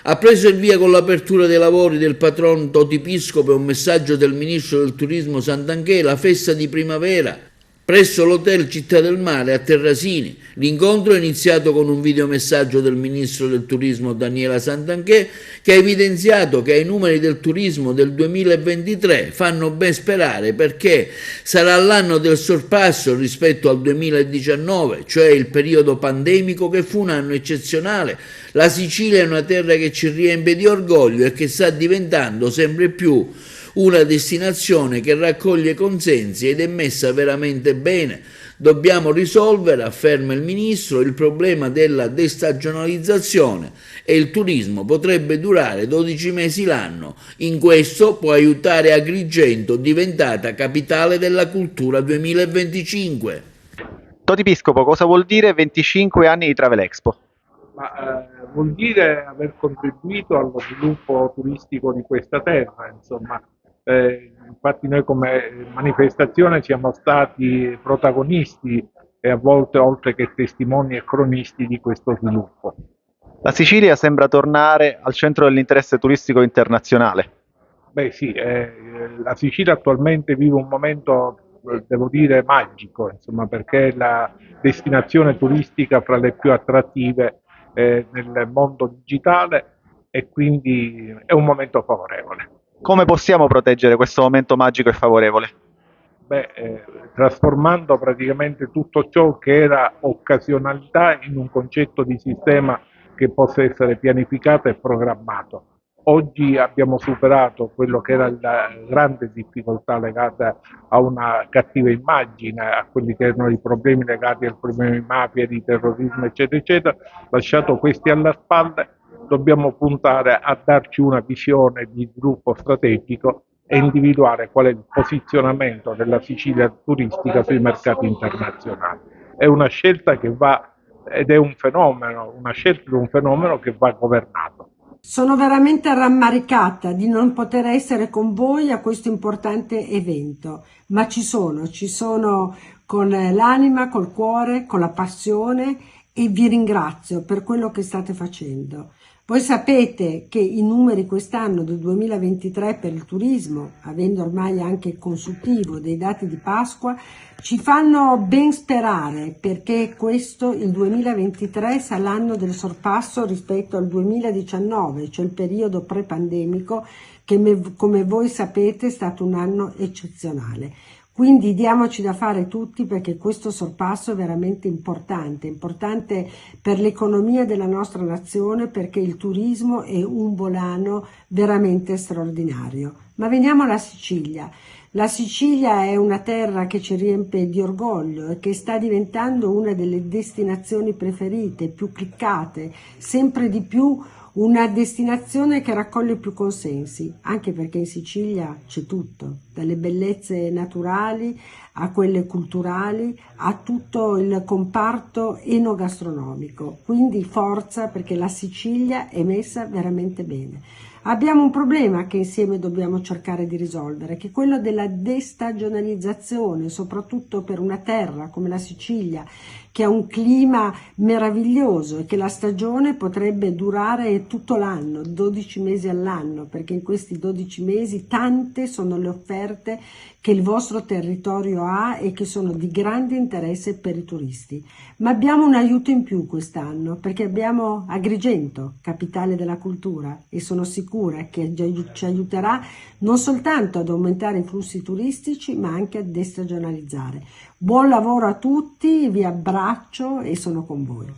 Ha preso il via con l'apertura dei lavori del patron Totipiscopo e un messaggio del ministro del turismo Santanchè, la festa di primavera presso l'hotel Città del Mare a Terrasini. L'incontro è iniziato con un videomessaggio del ministro del turismo Daniela Santanchè, che ha evidenziato che i numeri del turismo del 2023 fanno ben sperare, perché sarà l'anno del sorpasso rispetto al 2019, cioè il periodo pandemico, che fu un anno eccezionale. La Sicilia è una terra che ci riempie di orgoglio e che sta diventando sempre più una destinazione che raccoglie consensi ed è messa veramente bene. Dobbiamo risolvere, afferma il ministro, il problema della destagionalizzazione, e il turismo potrebbe durare 12 mesi l'anno. In questo può aiutare Agrigento, diventata capitale della cultura 2025. Totipiscopo, cosa vuol dire 25 anni di Travel Expo? Vuol dire aver contribuito allo sviluppo turistico di questa terra, insomma. Infatti noi come manifestazione siamo stati protagonisti e a volte oltre che testimoni e cronisti di questo sviluppo. La Sicilia sembra tornare al centro dell'interesse turistico internazionale. Beh sì, la Sicilia attualmente vive un momento, devo dire, magico, insomma, perché è la destinazione turistica fra le più attrattive nel mondo digitale e quindi è un momento favorevole. Come possiamo proteggere questo momento magico e favorevole? Trasformando praticamente tutto ciò che era occasionalità in un concetto di sistema che possa essere pianificato e programmato. Oggi abbiamo superato quello che era la grande difficoltà legata a una cattiva immagine, a quelli che erano i problemi legati al problema di mafia, di terrorismo, eccetera, eccetera. Lasciato questi alle spalle, dobbiamo puntare a darci una visione di sviluppo strategico e individuare qual è il posizionamento della Sicilia turistica sui mercati internazionali. È una scelta che va, ed è un fenomeno, una scelta di un fenomeno che va governato. Sono veramente rammaricata di non poter essere con voi a questo importante evento, ma ci sono con l'anima, col cuore, con la passione, e vi ringrazio per quello che state facendo. Voi sapete che i numeri quest'anno del 2023 per il turismo, avendo ormai anche il consuntivo dei dati di Pasqua, ci fanno ben sperare, perché questo, il 2023, sarà l'anno del sorpasso rispetto al 2019, cioè il periodo pre-pandemico, che come voi sapete è stato un anno eccezionale. Quindi diamoci da fare tutti, perché questo sorpasso è veramente importante per l'economia della nostra nazione, perché il turismo è un volano veramente straordinario. Ma veniamo alla Sicilia. La Sicilia è una terra che ci riempie di orgoglio e che sta diventando una delle destinazioni preferite, più cliccate, sempre di più una destinazione che raccoglie più consensi, anche perché in Sicilia c'è tutto, dalle bellezze naturali a quelle culturali, a tutto il comparto enogastronomico. Quindi forza, perché la Sicilia è messa veramente bene. Abbiamo un problema che insieme dobbiamo cercare di risolvere, che è quello della destagionalizzazione, soprattutto per una terra come la Sicilia, che ha un clima meraviglioso e che la stagione potrebbe durare tutto l'anno, 12 mesi all'anno, perché in questi 12 mesi tante sono le offerte che il vostro territorio ha e che sono di grande interesse per i turisti. Ma abbiamo un aiuto in più quest'anno, perché abbiamo Agrigento, capitale della cultura, e sono sicura che ci aiuterà non soltanto ad aumentare i flussi turistici, ma anche a destagionalizzare. Buon lavoro a tutti, vi abbraccio e sono con voi.